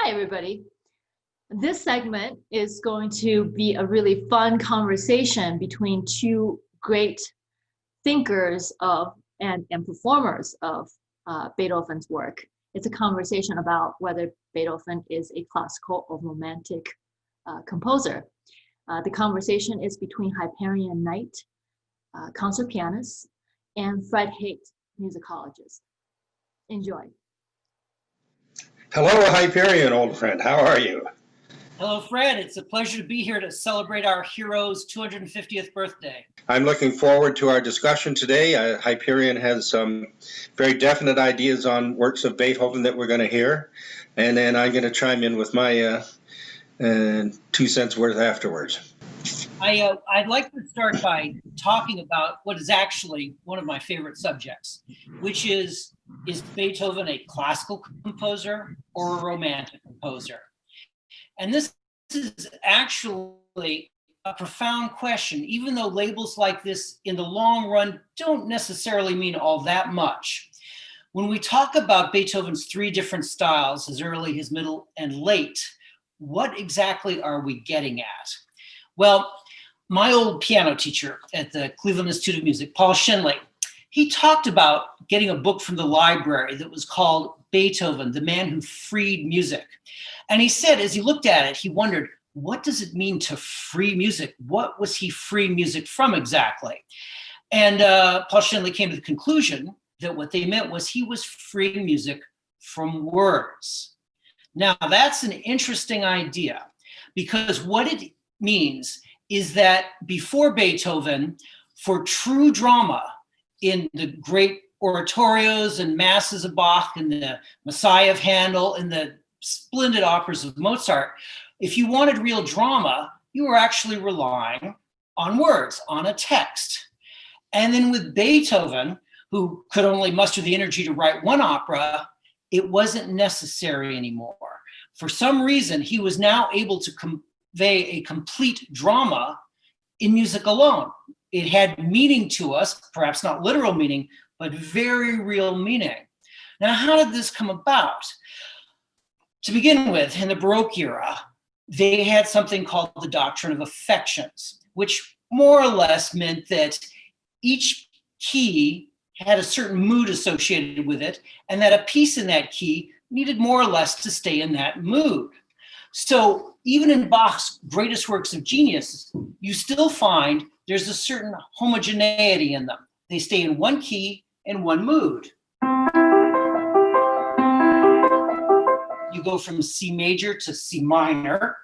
Hi, everybody. This segment is going to be a really fun conversation between two great thinkers of and performers of Beethoven's work. It's a conversation about whether Beethoven is a classical or romantic composer. The conversation is between Hyperion Knight, concert pianist, and Fred Haight, musicologist. Enjoy. Hello, Hyperion, old friend. How are you? Hello, Fred. It's a pleasure to be here to celebrate our hero's 250th birthday. I'm looking forward to our discussion today. Hyperion has some very definite ideas on works of Beethoven that we're going to hear, and then I'm going to chime in with my 2 cents worth afterwards. I'd like to start by talking about what is actually one of my favorite subjects, which is Beethoven a classical composer or a romantic composer? And this is actually a profound question, even though labels like this in the long run don't necessarily mean all that much. When we talk about Beethoven's three different styles, his early, his middle, and late, what exactly are we getting at? Well, my old piano teacher at the Cleveland Institute of Music, Paul Shinley, he talked about getting a book from the library that was called Beethoven, the Man Who Freed Music. And he said, as he looked at it, he wondered, what does it mean to free music? What was he freeing music from exactly? And Paul Shinley came to the conclusion that what they meant was he was freeing music from words. Now, that's an interesting idea, because what it means is that before Beethoven, for true drama in the great oratorios and masses of Bach and the Messiah of Handel and the splendid operas of Mozart, if you wanted real drama, you were actually relying on words, on a text. And then with Beethoven, who could only muster the energy to write one opera, it wasn't necessary anymore. For some reason, he was now able to convey a complete drama in music alone. It had meaning to us, perhaps not literal meaning, but very real meaning. Now, how did this come about? To begin with, in the Baroque era, they had something called the doctrine of affections, which more or less meant that each key had a certain mood associated with it, and that a piece in that key needed more or less to stay in that mood. So even in Bach's greatest works of genius, you still find there's a certain homogeneity in them. They stay in one key and one mood. You go from C major to C minor,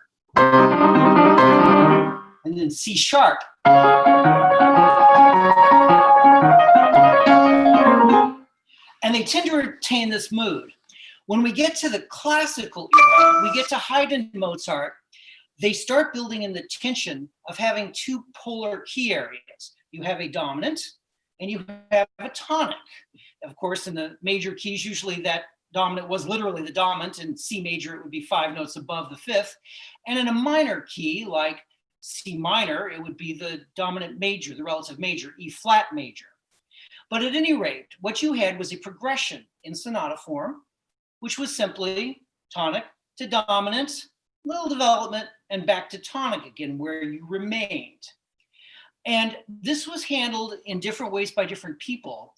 and then C sharp. And they tend to retain this mood. When we get to the classical era, we get to Haydn and Mozart, they start building in the tension of having two polar key areas. You have a dominant and you have a tonic. Of course, in the major keys, usually that dominant was literally the dominant. In C major, it would be 5 notes above the fifth. And in a minor key, like C minor, it would be the dominant major, the relative major, E flat major. But at any rate, what you had was a progression in sonata form, which was simply tonic to dominant, little development, and back to tonic again, where you remained. And this was handled in different ways by different people.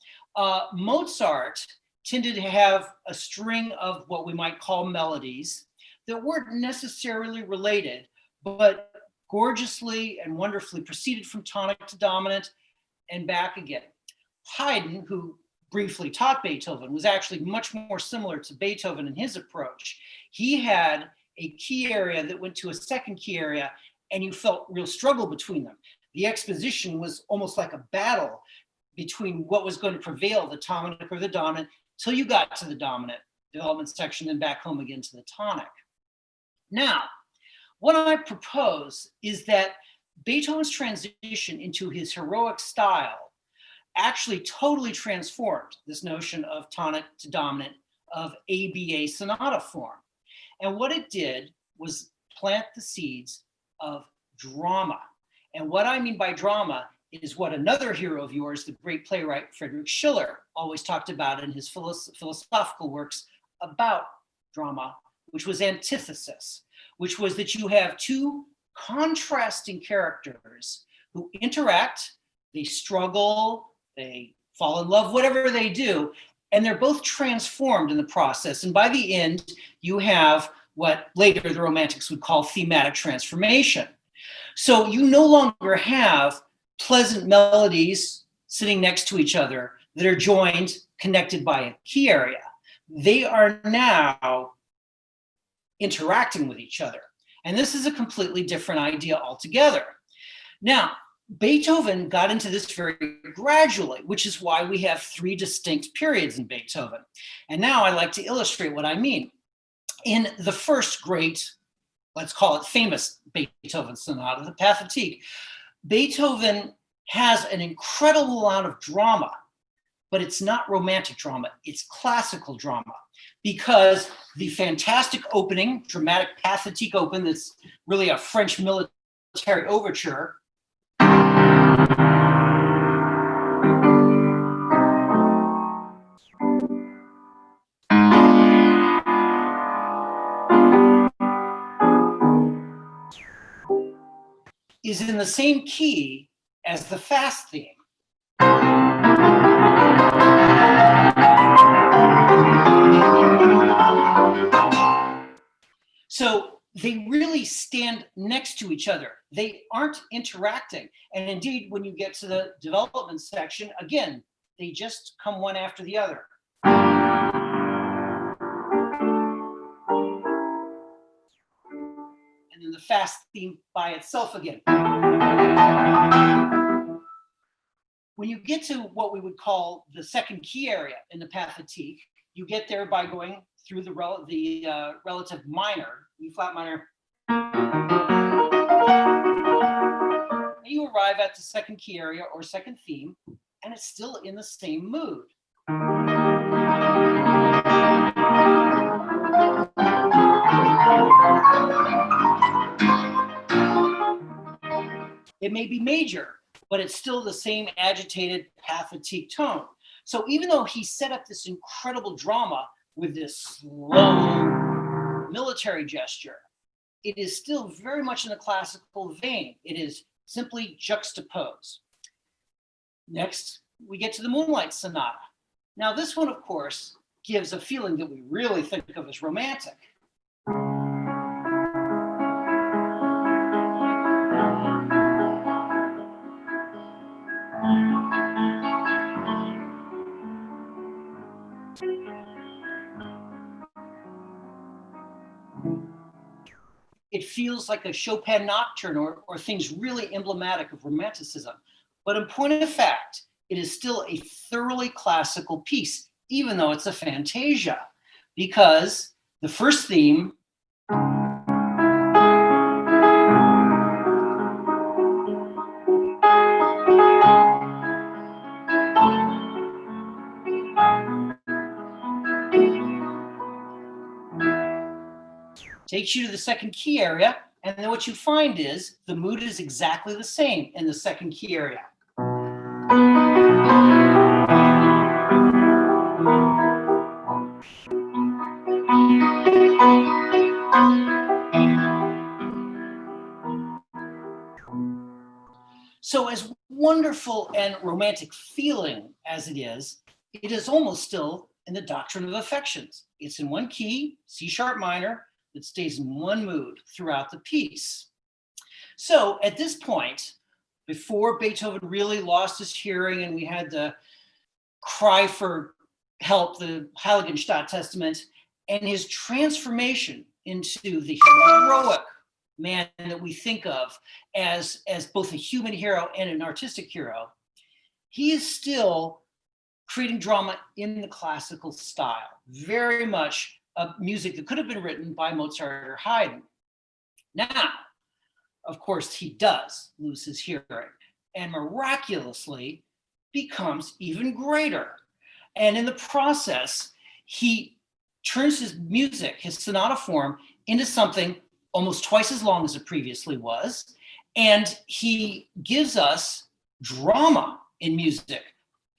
Mozart tended to have a string of what we might call melodies that weren't necessarily related, but gorgeously and wonderfully proceeded from tonic to dominant and back again. Haydn, who briefly taught Beethoven, was actually much more similar to Beethoven in his approach. He had a key area that went to a second key area, and you felt real struggle between them. The exposition was almost like a battle between what was going to prevail, the tonic or the dominant, till you got to the dominant development section and back home again to the tonic. Now, what I propose is that Beethoven's transition into his heroic style actually totally transformed this notion of tonic to dominant of ABA sonata form. And what it did was plant the seeds of drama. And what I mean by drama is what another hero of yours, the great playwright Friedrich Schiller, always talked about in his philosophical works about drama, which was antithesis, which was that you have two contrasting characters who interact, they struggle, they fall in love, whatever they do, and they're both transformed in the process. And by the end, you have what later the Romantics would call thematic transformation. So you no longer have pleasant melodies sitting next to each other that are joined, connected by a key area. They are now interacting with each other. And this is a completely different idea altogether. Now, Beethoven got into this very gradually, which is why we have three distinct periods in Beethoven. And now I like to illustrate what I mean. In the first great, let's call it famous Beethoven sonata, the Pathetique, Beethoven has an incredible amount of drama, but it's not romantic drama, it's classical drama. Because the fantastic opening, dramatic Pathetique open, that's really a French military overture, is in the same key as the fast theme. So they really stand next to each other. They aren't interacting. And indeed, when you get to the development section, again, they just come one after the other. And then the fast theme by itself again. When you get to what we would call the second key area in the Pathetique, you get there by going through the relative minor, E flat minor. And you arrive at the second key area or second theme, and it's still in the same mood. It may be major, but it's still the same agitated Pathetique tone. So even though he set up this incredible drama with this slow military gesture, it is still very much in the classical vein. It is simply juxtaposed. Next, we get to the Moonlight Sonata. Now this one, of course, gives a feeling that we really think of as romantic. It feels like a Chopin nocturne or things really emblematic of Romanticism. But in point of fact, it is still a thoroughly classical piece, even though it's a fantasia, because the first theme takes you to the second key area, and then what you find is the mood is exactly the same in the second key area. So as wonderful and romantic feeling as it is almost still in the doctrine of affections. It's in one key, C sharp minor, that stays in one mood throughout the piece. So at this point, before Beethoven really lost his hearing and we had the cry for help, the Heiligenstadt Testament, and his transformation into the heroic man that we think of as both a human hero and an artistic hero, he is still creating drama in the classical style, very much music that could have been written by Mozart or Haydn. Now, of course, he does lose his hearing and miraculously becomes even greater. And in the process, he turns his music, his sonata form, into something almost twice as long as it previously was. And he gives us drama in music,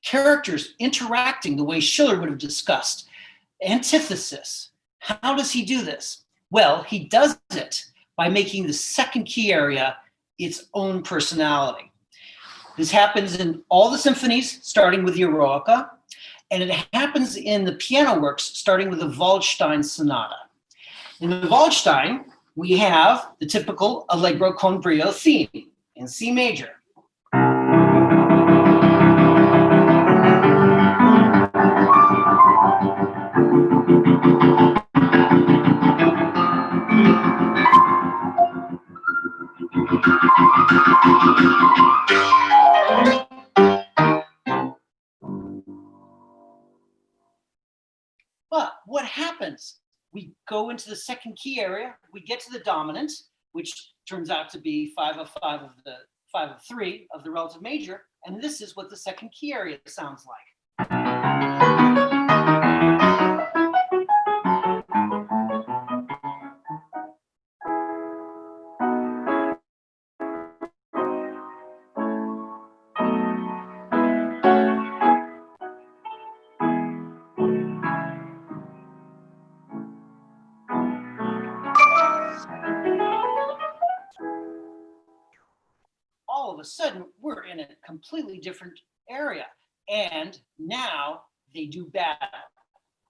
characters interacting the way Schiller would have discussed. Antithesis. How does he do this? Well, he does it by making the second key area its own personality. This happens in all the symphonies, starting with the Eroica, and it happens in the piano works, starting with the Waldstein Sonata. In the Waldstein, we have the typical Allegro con brio theme in C major. But what happens? We go into the second key area, we get to the dominant, which turns out to be 5 of 5 of the 5 of 3 of the relative major, and this is what the second key area sounds like. All of a sudden, we're in a completely different area. And now they do battle.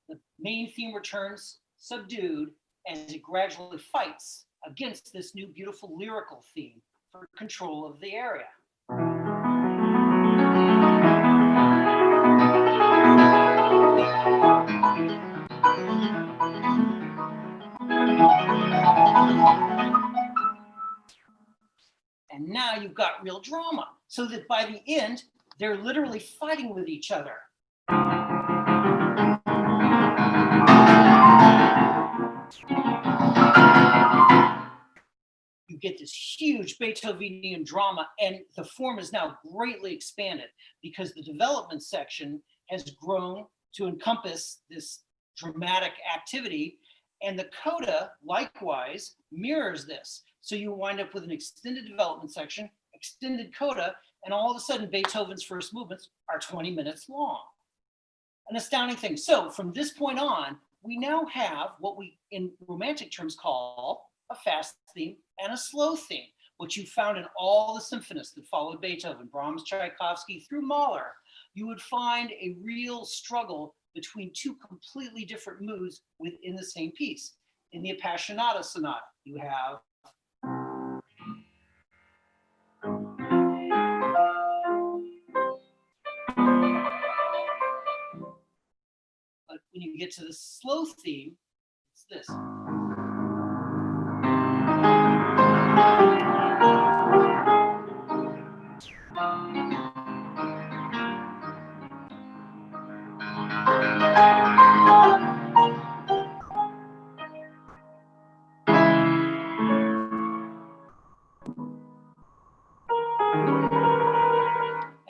The main theme returns subdued as it gradually fights against this new beautiful lyrical theme for control of the area. And now you've got real drama, so that by the end, they're literally fighting with each other. You get this huge Beethovenian drama, and the form is now greatly expanded because the development section has grown to encompass this dramatic activity, and the coda likewise mirrors this. So you wind up with an extended development section, extended coda, and all of a sudden Beethoven's first movements are 20 minutes long. An astounding thing. So from this point on, we now have what we in romantic terms call a fast theme and a slow theme, which you found in all the symphonists that followed Beethoven, Brahms, Tchaikovsky, through Mahler. You would find a real struggle between two completely different moods within the same piece. In the Appassionata Sonata, you have but when you get to the slow theme, it's this.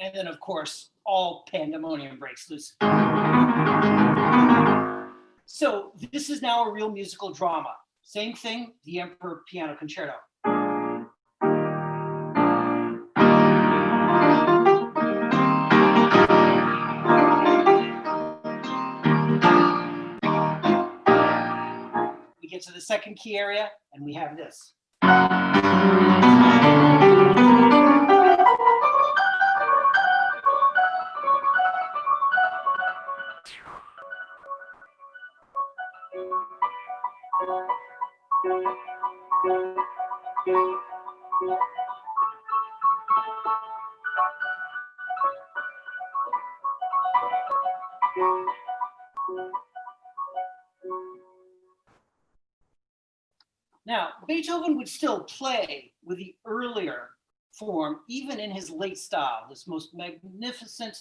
And then, of course, all pandemonium breaks loose. So this is now a real musical drama. Same thing, the Emperor Piano Concerto. We get to the second key area, and we have this. Now, Beethoven would still play with the earlier form, even in his late style, this most magnificent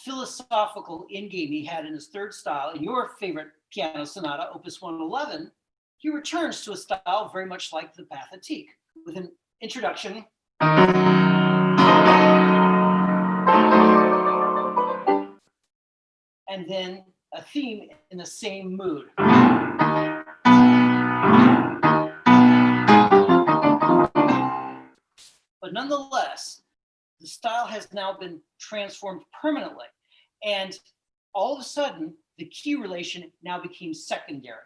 philosophical endgame he had in his third style. In your favorite piano sonata, Opus 111, he returns to a style very much like the Pathétique, with an introduction and then a theme in the same mood. But nonetheless, the style has now been transformed permanently. And all of a sudden, the key relation now became secondary.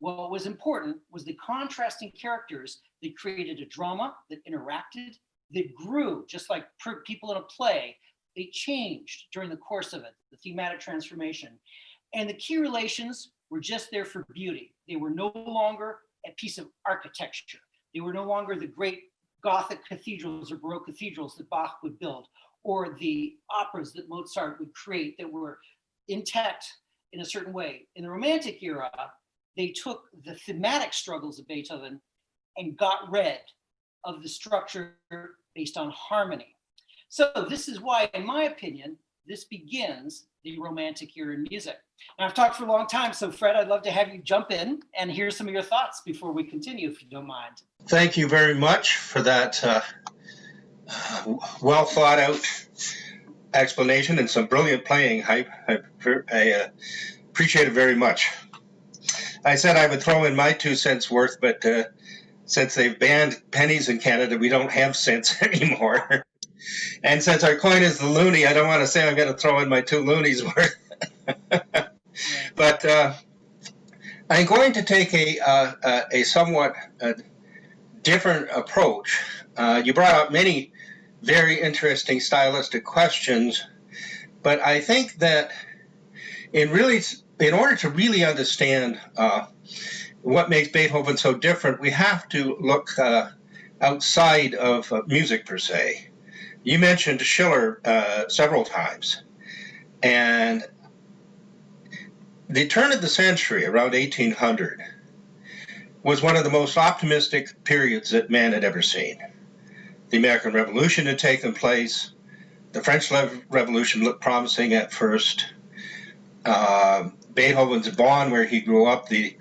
what was important was the contrasting characters that created a drama that interacted, that grew, just like people in a play. They changed during the course of it, the thematic transformation. And the key relations were just there for beauty. They were no longer a piece of architecture. They were no longer the great Gothic cathedrals or Baroque cathedrals that Bach would build, or the operas that Mozart would create that were intact in a certain way. In the Romantic era, they took the thematic struggles of Beethoven and got rid of the structure based on harmony. So this is why, in my opinion, this begins the Romantic era in music. And I've talked for a long time, so Fred, I'd love to have you jump in and hear some of your thoughts before we continue, if you don't mind. Thank you very much for that well thought out explanation and some brilliant playing, Hype. I appreciate it very much. I said I would throw in my 2 cents worth, but since they've banned pennies in Canada, we don't have cents anymore. And since our coin is the loonie, I don't want to say I'm going to throw in my 2 loonies worth. But I'm going to take a somewhat different approach. You brought up many very interesting stylistic questions, but I think that in order to really understand what makes Beethoven so different, we have to look outside of music per se. You mentioned Schiller several times, and the turn of the century, around 1800, was one of the most optimistic periods that man had ever seen. The American Revolution had taken place. The French Revolution looked promising at first. Beethoven's Bonn, where he grew up, the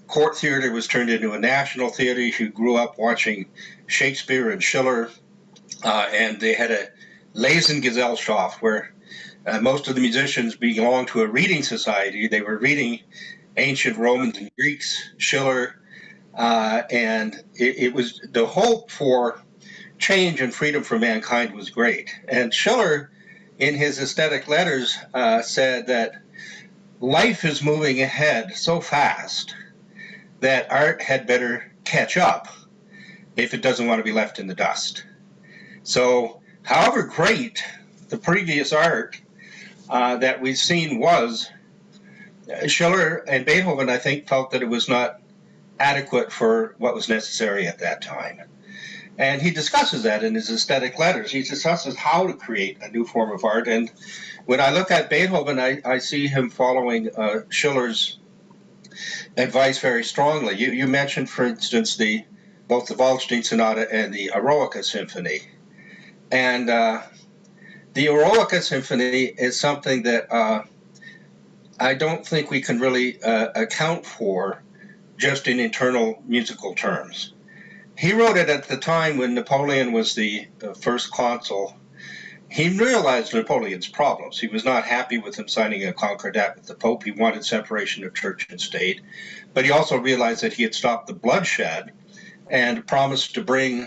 court theater was turned into a national theater. He grew up watching Shakespeare and Schiller, and they had a Lesengesellschaft where most of the musicians belonged to a reading society. They were reading ancient Romans and Greeks, Schiller, and it was the hope for change and freedom for mankind was great. And Schiller, in his aesthetic letters, said that life is moving ahead so fast that art had better catch up if it doesn't want to be left in the dust. So, however great the previous art that we've seen was, Schiller and Beethoven, I think, felt that it was not adequate for what was necessary at that time. And he discusses that in his aesthetic letters. He discusses how to create a new form of art. And when I look at Beethoven, I see him following Schiller's advice very strongly. You mentioned, for instance, both the Waldstein Sonata and the Eroica Symphony. And the Eroica Symphony is something that I don't think we can really account for just in internal musical terms. He wrote it at the time when Napoleon was the first consul. He realized Napoleon's problems. He was not happy with him signing a concordat with the Pope. He wanted separation of church and state. But he also realized that he had stopped the bloodshed and promised to bring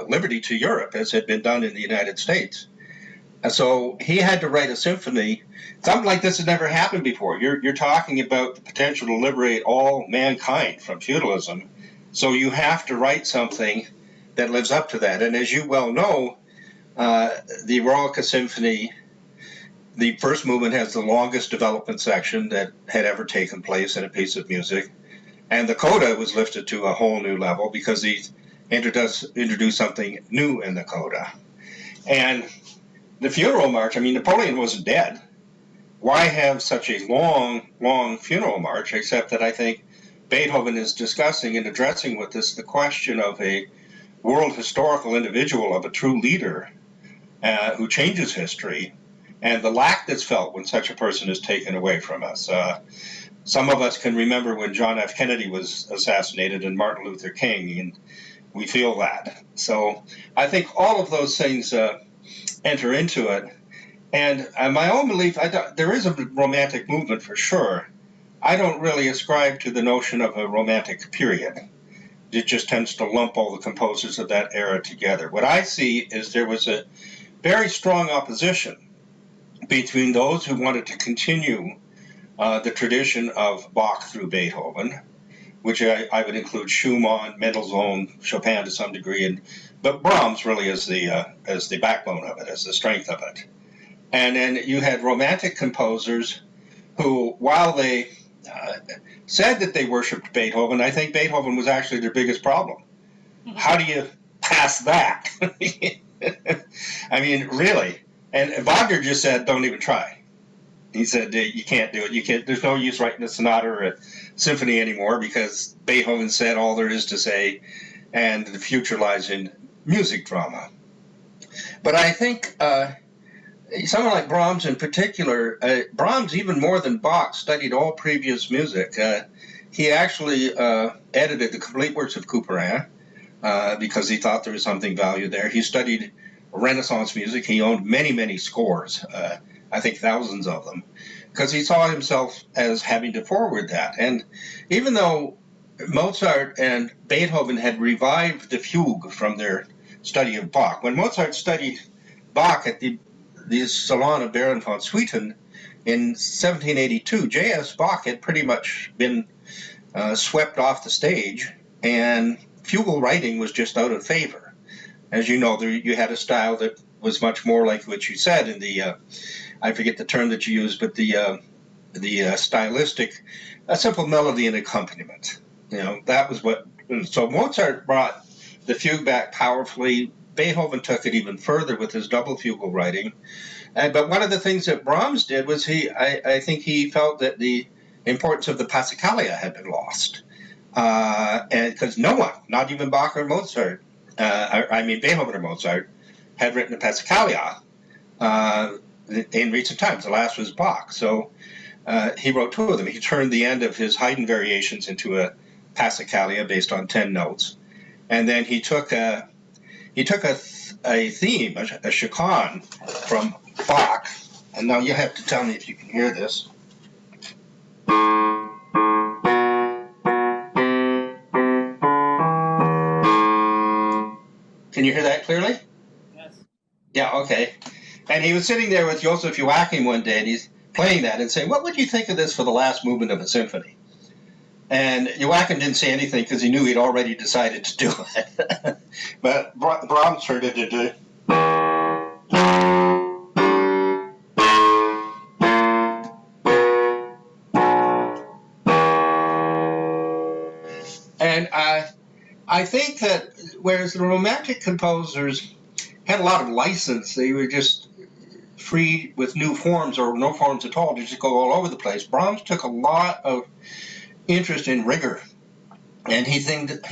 liberty to Europe, as had been done in the United States. And so he had to write a symphony. Something like this had never happened before. You're talking about the potential to liberate all mankind from feudalism. So you have to write something that lives up to that. And as you well know, the Eroica Symphony, the first movement has the longest development section that had ever taken place in a piece of music. And the coda was lifted to a whole new level because he introduced something new in the coda. And the funeral march, I mean, Napoleon wasn't dead. Why have such a long, long funeral march, except that I think Beethoven is discussing and addressing with us the question of a world historical individual, of a true leader who changes history, and the lack that's felt when such a person is taken away from us. Some of us can remember when John F. Kennedy was assassinated and Martin Luther King, and we feel that. So I think all of those things enter into it. And my own belief, there is a romantic movement for sure. I don't really ascribe to the notion of a romantic period. It just tends to lump all the composers of that era together. What I see is there was a very strong opposition between those who wanted to continue the tradition of Bach through Beethoven, which I would include Schumann, Mendelssohn, Chopin to some degree, but Brahms really is the backbone of it, as the strength of it. And then you had Romantic composers who, while they said that they worshipped Beethoven, I think Beethoven was actually their biggest problem. How do you pass that? I mean, really. And Wagner just said, don't even try. He said, you can't do it. You can't. There's no use writing a sonata or a symphony anymore because Beethoven said all there is to say, and the future lies in music drama. But I think someone like Brahms in particular, Brahms, even more than Bach, studied all previous music. He actually edited the complete works of Couperin because he thought there was something valued there. He studied Renaissance music. He owned many, many scores, I think thousands of them, because he saw himself as having to forward that. And even though Mozart and Beethoven had revived the fugue from their study of Bach, when Mozart studied Bach at the Salon of Baron von Swieten in 1782, J.S. Bach had pretty much been swept off the stage, and fugal writing was just out of favor. As you know, you had a style that was much more like what you said in the, I forget the term that you used, but the stylistic, a simple melody and accompaniment. You know, that was what, so Mozart brought the fugue back powerfully. Beethoven took it even further with his double fugal writing. But one of the things that Brahms did was I think he felt that the importance of the Passacaglia had been lost. And because no one, not even Bach or Mozart, Beethoven or Mozart, had written a Passacaglia in recent times. The last was Bach. So he wrote two of them. He turned the end of his Haydn variations into a Passacaglia based on 10 notes. And then he took a theme, a chaconne from Bach. And now you have to tell me if you can hear this. Can you hear that clearly? Yes. Yeah, okay. And he was sitting there with Joseph Joachim one day, and he's playing that and saying, what would you think of this for the last movement of a symphony? And Joachim didn't say anything because he knew he'd already decided to do it. But Brahms turned it into... And I think that whereas the Romantic composers had a lot of license, they were just free with new forms or no forms at all to just go all over the place. Brahms took a lot of interest in rigor, and he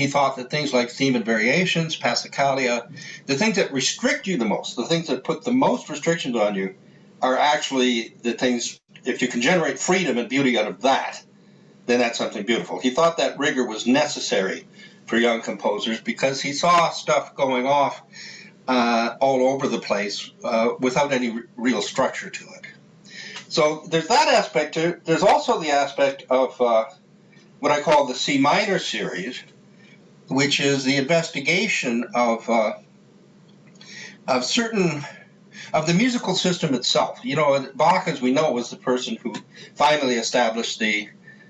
thought that things like theme and variations, Passacaglia, the things that restrict you the most, the things that put the most restrictions on you, are actually the things. If you can generate freedom and beauty out of that, then that's something beautiful. He thought that rigor was necessary for young composers because he saw stuff going off all over the place without any real structure to it. So there's that aspect to it. There's also the aspect of what I call the C minor series, which is the investigation of certain of the musical system itself. You know, Bach, as we know, was the person who finally established the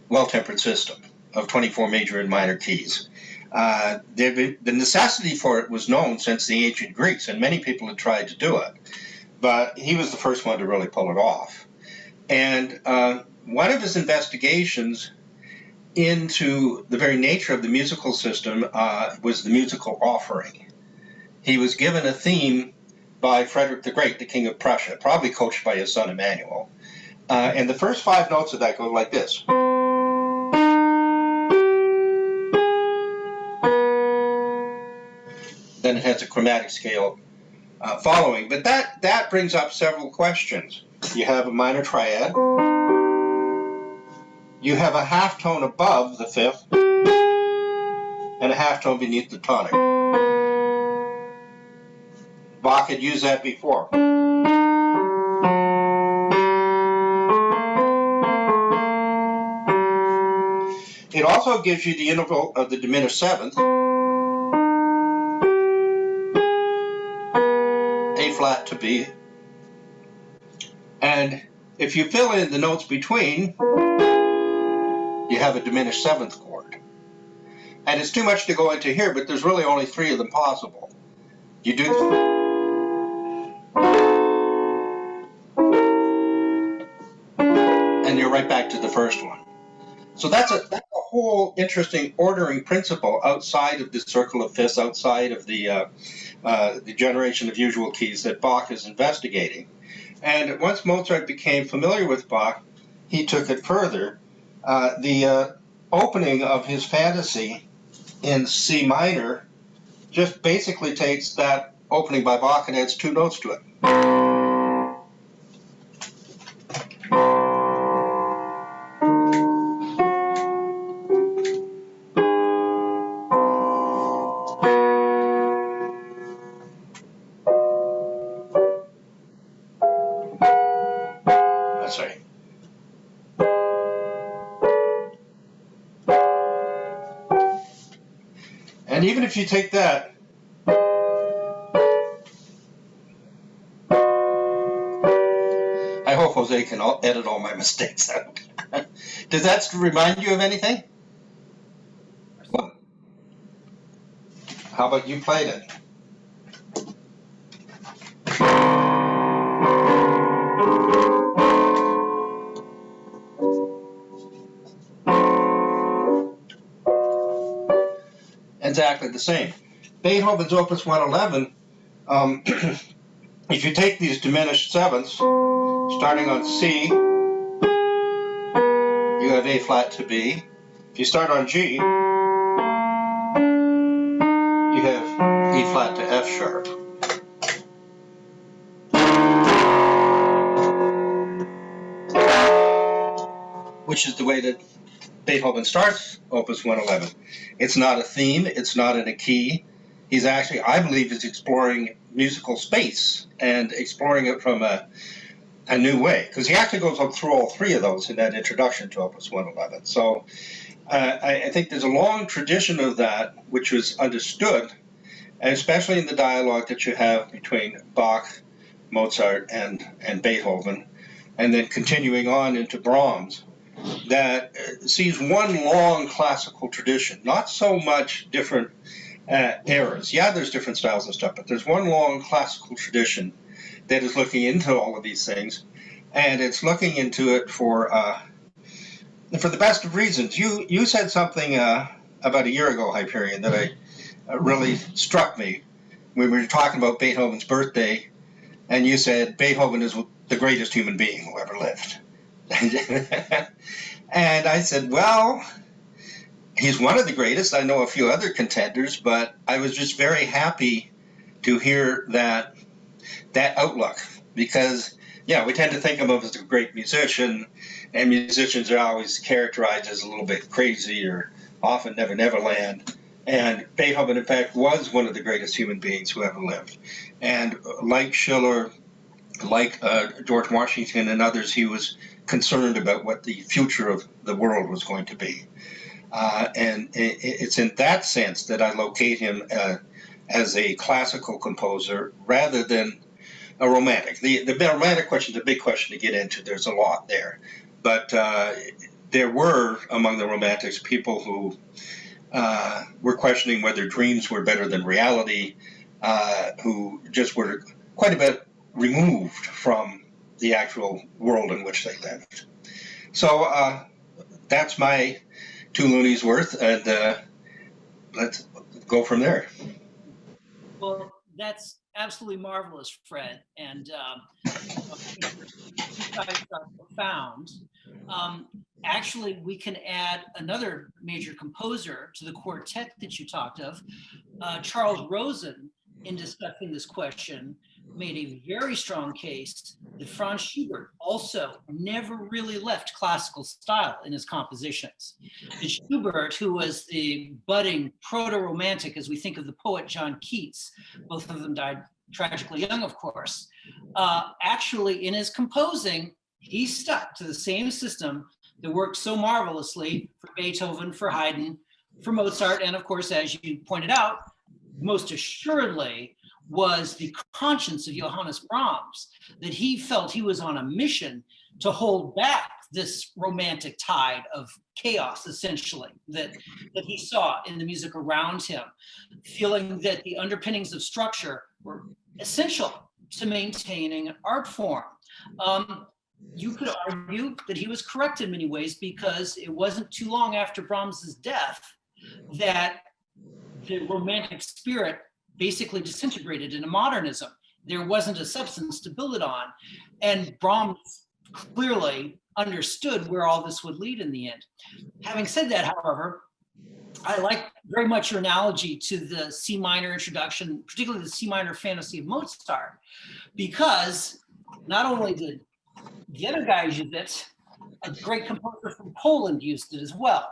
well-tempered system of 24 major and minor keys. The necessity for it was known since the ancient Greeks, and many people had tried to do it, but he was the first one to really pull it off. And one of his investigations into the very nature of the musical system was the musical offering. He was given a theme by Frederick the Great, the King of Prussia, probably coached by his son Emmanuel. And the first 5 notes of that go like this. Then it has a chromatic scale following. But that brings up several questions. You have a minor triad. You have a half tone above the 5th and a half tone beneath the tonic. Bach had used that before. It also gives you the interval of the diminished 7th, A flat to B, and if you fill in the notes between, you have a diminished 7th chord. And it's too much to go into here, but there's really only 3 of them possible. You do, and you're right back to the first one. So that's a whole interesting ordering principle outside of the circle of fifths, outside of the generation of usual keys that Bach is investigating. And once Mozart became familiar with Bach, he took it further. The opening of his fantasy in C minor just basically takes that opening by Bach and adds 2 notes to it. That's right. And even if you take that, I hope Jose can edit all my mistakes out. Does that remind you of anything? How about you played it? Exactly the same. Beethoven's Opus 111, if you take these diminished sevenths, starting on C, you have A flat to B. If you start on G, you have E flat to F sharp. Which is the way that Beethoven starts Opus 111. It's not a theme, it's not in a key. He's actually, I believe, is exploring musical space and exploring it from a new way, because he actually goes up through all 3 of those in that introduction to Opus 111. So I think there's a long tradition of that which was understood, and especially in the dialogue that you have between Bach, Mozart, and Beethoven, and then continuing on into Brahms, that sees one long classical tradition, not so much different eras. Yeah, there's different styles and stuff, but there's one long classical tradition that is looking into all of these things, and it's looking into it for the best of reasons. You said something about a year ago, Hyperion, that really struck me. We were talking about Beethoven's birthday, and you said Beethoven is the greatest human being who ever lived. And I said, well, he's one of the greatest. I know a few other contenders, but I was just very happy to hear that outlook, because, yeah, we tend to think of him as a great musician, and musicians are always characterized as a little bit crazy or often Never Land. And Beethoven, in fact, was one of the greatest human beings who ever lived. And like Schiller, like George Washington and others, he was concerned about what the future of the world was going to be. And it's in that sense that I locate him as a classical composer rather than a romantic. The romantic question is a big question to get into. There's a lot there. But there were, among the romantics, people who were questioning whether dreams were better than reality, who just were quite a bit removed from the actual world in which they lived. So that's my 2 loonies worth, and let's go from there. Well, that's absolutely marvelous, Fred, and insights are profound. Actually, we can add another major composer to the quartet that you talked of. Charles Rosen, in discussing this question, made a very strong case that Franz Schubert also never really left classical style in his compositions. And Schubert, who was the budding proto-romantic, as we think of the poet John Keats, both of them died tragically young, of course, actually in his composing, he stuck to the same system that worked so marvelously for Beethoven, for Haydn, for Mozart, and of course, as you pointed out, most assuredly was the conscience of Johannes Brahms, that he felt he was on a mission to hold back this romantic tide of chaos, essentially, that he saw in the music around him, feeling that the underpinnings of structure were essential to maintaining an art form. You could argue that he was correct in many ways, because it wasn't too long after Brahms's death that the romantic spirit basically disintegrated into modernism. There wasn't a substance to build it on. And Brahms clearly understood where all this would lead in the end. Having said that, however, I like very much your analogy to the C minor introduction, particularly the C minor fantasy of Mozart, because not only did the other guys use it, a great composer from Poland used it as well.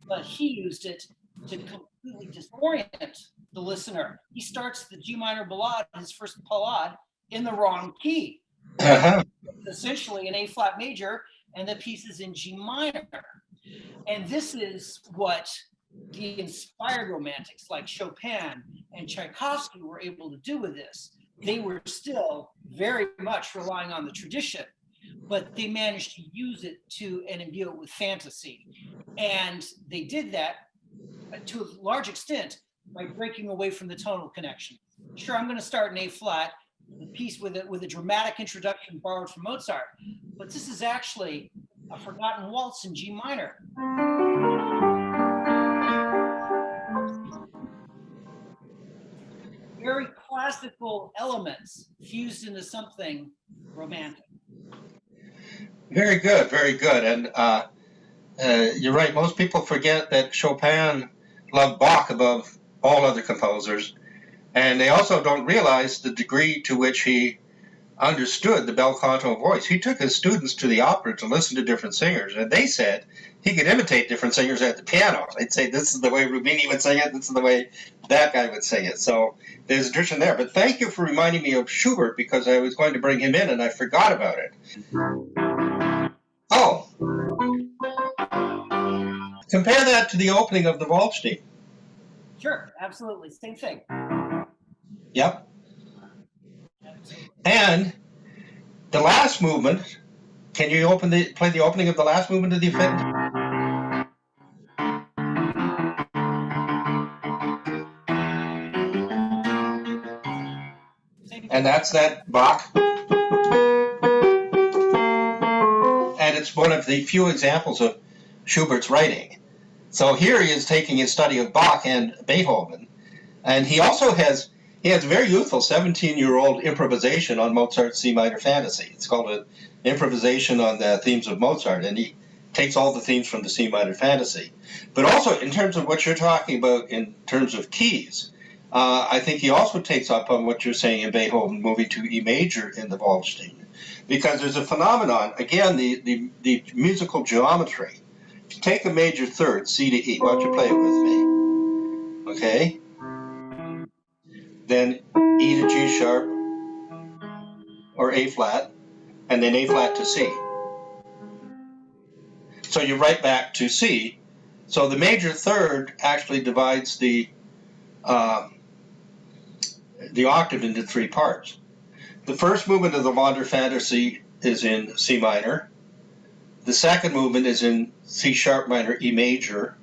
But he used it to completely disorient the listener. He starts the G minor ballade, his first ballade, in the wrong key. Essentially an A flat major, and the piece is in G minor. And this is what the inspired romantics like Chopin and Tchaikovsky were able to do with this. They were still very much relying on the tradition, but they managed to use it and imbue it with fantasy. And they did that to a large extent by breaking away from the tonal connection. Sure, I'm going to start in A flat, the piece with a dramatic introduction borrowed from Mozart, but this is actually a forgotten waltz in G minor. Very classical elements fused into something romantic. Very good, very good. And you're right, most people forget that Chopin loved Bach above all other composers. And they also don't realize the degree to which he understood the bel canto voice. He took his students to the opera to listen to different singers, and they said he could imitate different singers at the piano. They'd say, this is the way Rubini would sing it, this is the way that guy would sing it. So there's a tradition there. But thank you for reminding me of Schubert, because I was going to bring him in and I forgot about it. Oh. Compare that to the opening of the Waldstein. Sure, absolutely, same thing. Yep. And the last movement, can you play the opening of the last movement of the effect? And that's that Bach. And it's one of the few examples of Schubert's writing. So here he is taking his study of Bach and Beethoven, and he also has a very youthful 17-year-old improvisation on Mozart's C minor fantasy. It's called an improvisation on the themes of Mozart, and he takes all the themes from the C minor fantasy. But also, in terms of what you're talking about in terms of keys, I think he also takes up on what you're saying in Beethoven, moving to E major in the Waldstein, because there's a phenomenon, again, the musical geometry. If you take a major third, C to E, why don't you play it with me? Okay. Then E to G sharp, or A flat, and then A flat to C. So you're right back to C. So the major third actually divides the octave into three parts. The first movement of the Wander Fantasy is in C minor. The second movement is in C sharp minor, E major.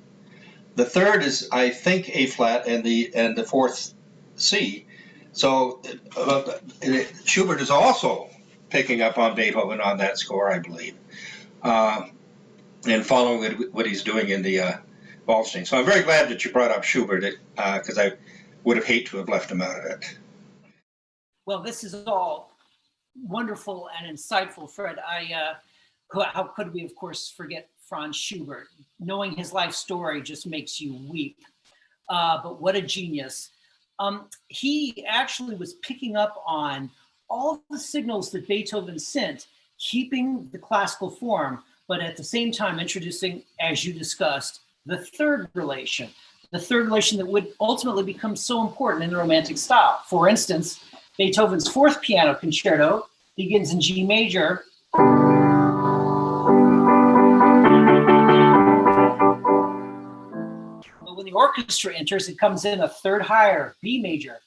The third is, I think, A flat, and the fourth C. So Schubert is also picking up on Beethoven on that score, I believe, and following what he's doing in the Waldstein. So I'm very glad that you brought up Schubert, because I would have hated to have left him out of it. Well, this is all wonderful and insightful, Fred. How could we, of course, forget Franz Schubert? Knowing his life story just makes you weep. But what a genius. He actually was picking up on all the signals that Beethoven sent, keeping the classical form, but at the same time introducing, as you discussed, the third relation that would ultimately become so important in the Romantic style. For instance, Beethoven's fourth piano concerto begins in G major orchestra enters, it comes in a third higher, B major.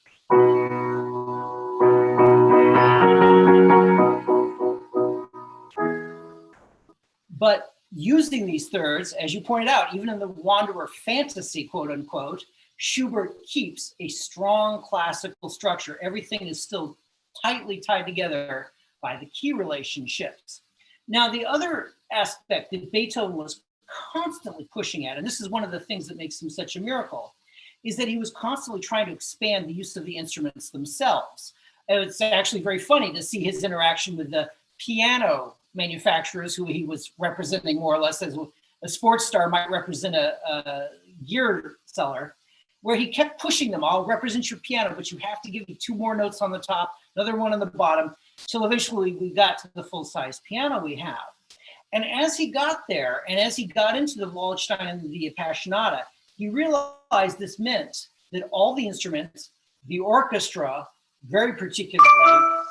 But using these thirds, as you pointed out, even in the Wanderer fantasy, quote unquote, Schubert keeps a strong classical structure. Everything is still tightly tied together by the key relationships. Now, the other aspect that Beethoven was constantly pushing at, and this is one of the things that makes him such a miracle, is that he was constantly trying to expand the use of the instruments themselves. And it's actually very funny to see his interaction with the piano manufacturers who he was representing more or less as a sports star might represent a gear seller, where he kept pushing them. I'll represent your piano, but you have to give me 2 more notes on the top, another one on the bottom, till eventually we got to the full-size piano we have. And as he got there, and as he got into the Waldstein and the Appassionata, he realized this meant that all the instruments, the orchestra, very particularly,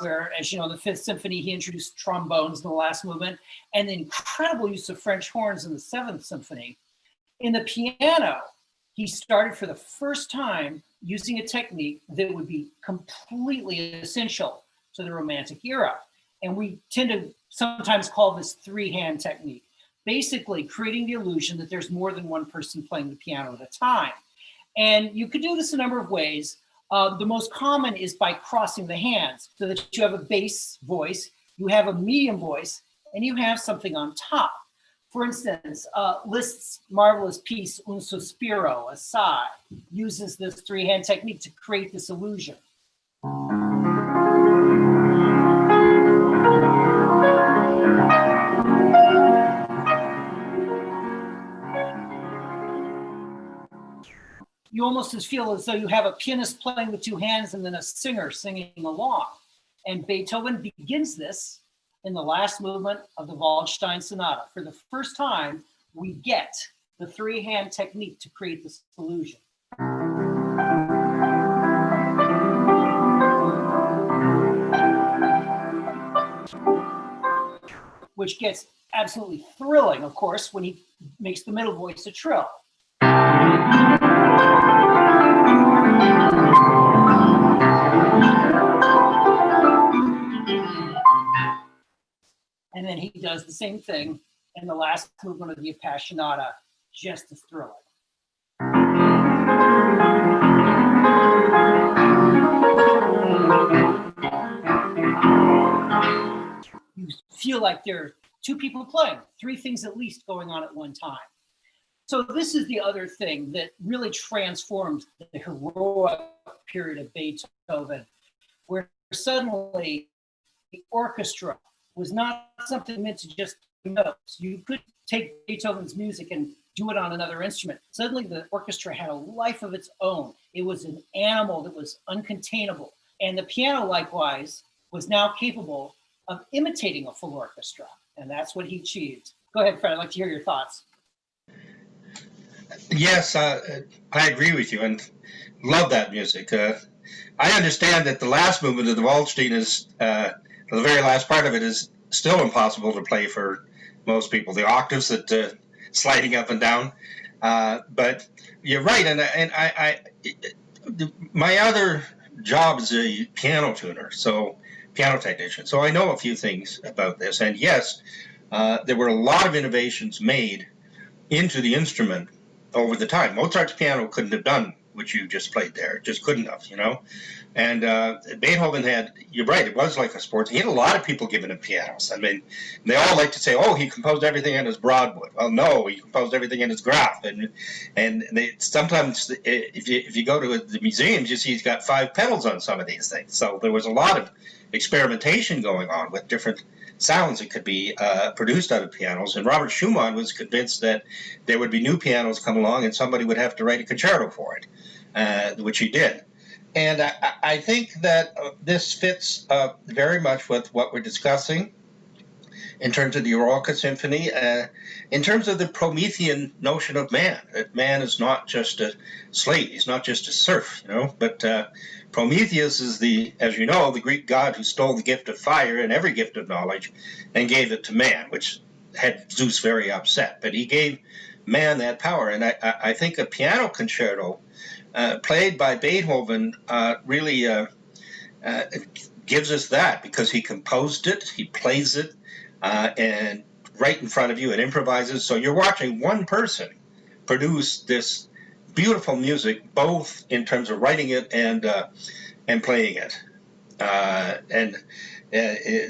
where, as you know, in the Fifth Symphony, he introduced trombones in the last movement, and the incredible use of French horns in the Seventh Symphony. In the piano, he started for the first time using a technique that would be completely essential to the Romantic era. And we tend to sometimes call this 3-hand technique, basically creating the illusion that there's more than one person playing the piano at a time. And you could do this a number of ways. The most common is by crossing the hands, so that you have a bass voice, you have a medium voice, and you have something on top. For instance, Liszt's marvelous piece, Un Sospiro, a sigh, uses this 3-hand technique to create this illusion. You almost feel as though you have a pianist playing with 2 hands and then a singer singing along. And Beethoven begins this in the last movement of the Waldstein Sonata. For the first time, we get the 3-hand technique to create this illusion. Which gets absolutely thrilling, of course, when he makes the middle voice a trill. And then he does the same thing in the last movement of the Appassionata, just as thrilling. You feel like there are 2 people playing, 3 things at least going on at one time. So this is the other thing that really transformed the heroic period of Beethoven, where suddenly the orchestra was not something meant to just notes. You could take Beethoven's music and do it on another instrument. Suddenly the orchestra had a life of its own. It was an animal that was uncontainable. And the piano, likewise, was now capable of imitating a full orchestra. And that's what he achieved. Go ahead, Fred. I'd like to hear your thoughts. Yes, I agree with you and love that music. I understand that the last movement of the Waldstein is, the very last part of it is still impossible to play for most people. The octaves that sliding up and down. But you're right, and my other job is a piano tuner, so piano technician. So I know a few things about this. And yes, there were a lot of innovations made into the instrument over the time. Mozart's piano couldn't have done what you just played there. It just couldn't have, you know. And Beethoven had, you're right, it was like a sport. He had a lot of people giving him pianos. I mean, they all like to say, oh, he composed everything in his Broadwood. Well, no, he composed everything in his Graf. And they sometimes, if you go to the museums, you see he's got 5 pedals on some of these things. So there was a lot of experimentation going on with different sounds that could be produced out of pianos. And Robert Schumann was convinced that there would be new pianos come along and somebody would have to write a concerto for it, which he did. And I think that this fits very much with what we're discussing in terms of the Eroica Symphony, in terms of the Promethean notion of man, that man is not just a slave, he's not just a serf, you know, but Prometheus is the, as you know, the Greek god who stole the gift of fire and every gift of knowledge and gave it to man, which had Zeus very upset. But he gave man, that power. And I think a piano concerto played by Beethoven really gives us that, because he composed it, he plays it, and right in front of you, it improvises. So you're watching one person produce this beautiful music, both in terms of writing it and playing it.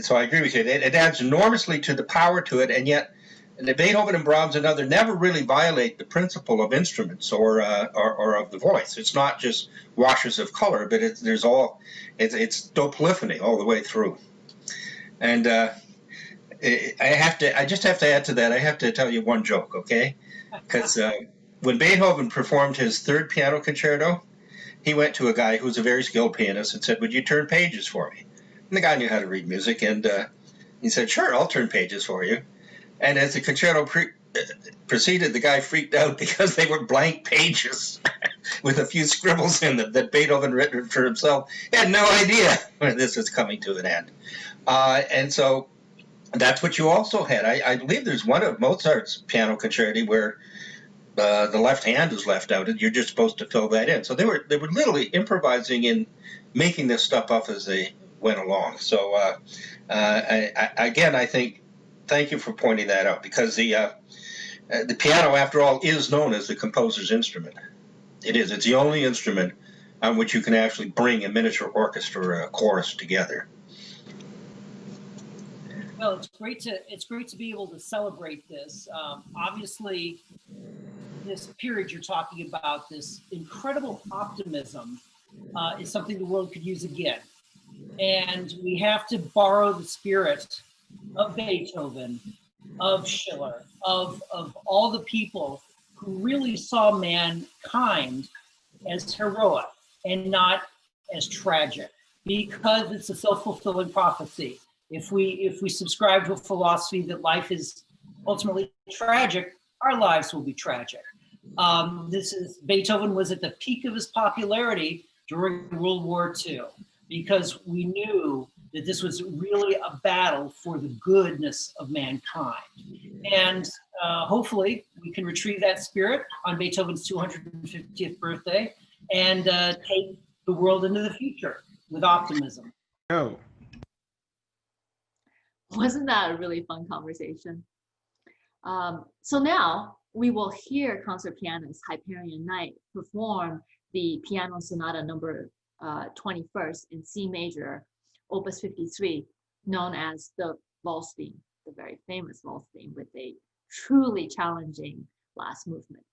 So I agree with you. It adds enormously to the power to it, and yet the Beethoven and Brahms and other never really violate the principle of instruments or of the voice. It's not just washes of color, but it's dope polyphony all the way through. And I just have to add to that. I have to tell you one joke, okay? Because when Beethoven performed his third piano concerto, he went to a guy who was a very skilled pianist and said, "Would you turn pages for me?" And the guy knew how to read music, and he said, "Sure, I'll turn pages for you." And as the concerto proceeded, the guy freaked out because they were blank pages with a few scribbles in them that Beethoven written for himself. He had no idea when this was coming to an end. And so that's what you also had. I believe there's one of Mozart's piano concerti where the left hand is left out, and you're just supposed to fill that in. So they were literally improvising and making this stuff up as they went along. So again, I think, thank you for pointing that out, because the piano, after all, is known as the composer's instrument. It is. It's the only instrument on which you can actually bring a miniature orchestra or a chorus together. Well, it's great to be able to celebrate this. Obviously, this period you're talking about, this incredible optimism, is something the world could use again. And we have to borrow the spirit of Beethoven, of Schiller, of all the people who really saw mankind as heroic and not as tragic, because it's a self-fulfilling prophecy. If we subscribe to a philosophy that life is ultimately tragic, our lives will be tragic. Beethoven was at the peak of his popularity during World War II, because we knew that this was really a battle for the goodness of mankind. And hopefully we can retrieve that spirit on Beethoven's 250th birthday and take the world into the future with optimism. Oh, Wasn't that a really fun conversation? So now we will hear concert pianist Hyperion Haight perform the Piano Sonata number 21st in C major, Opus 53, known as the Waldstein, the very famous Waldstein, with a truly challenging last movement.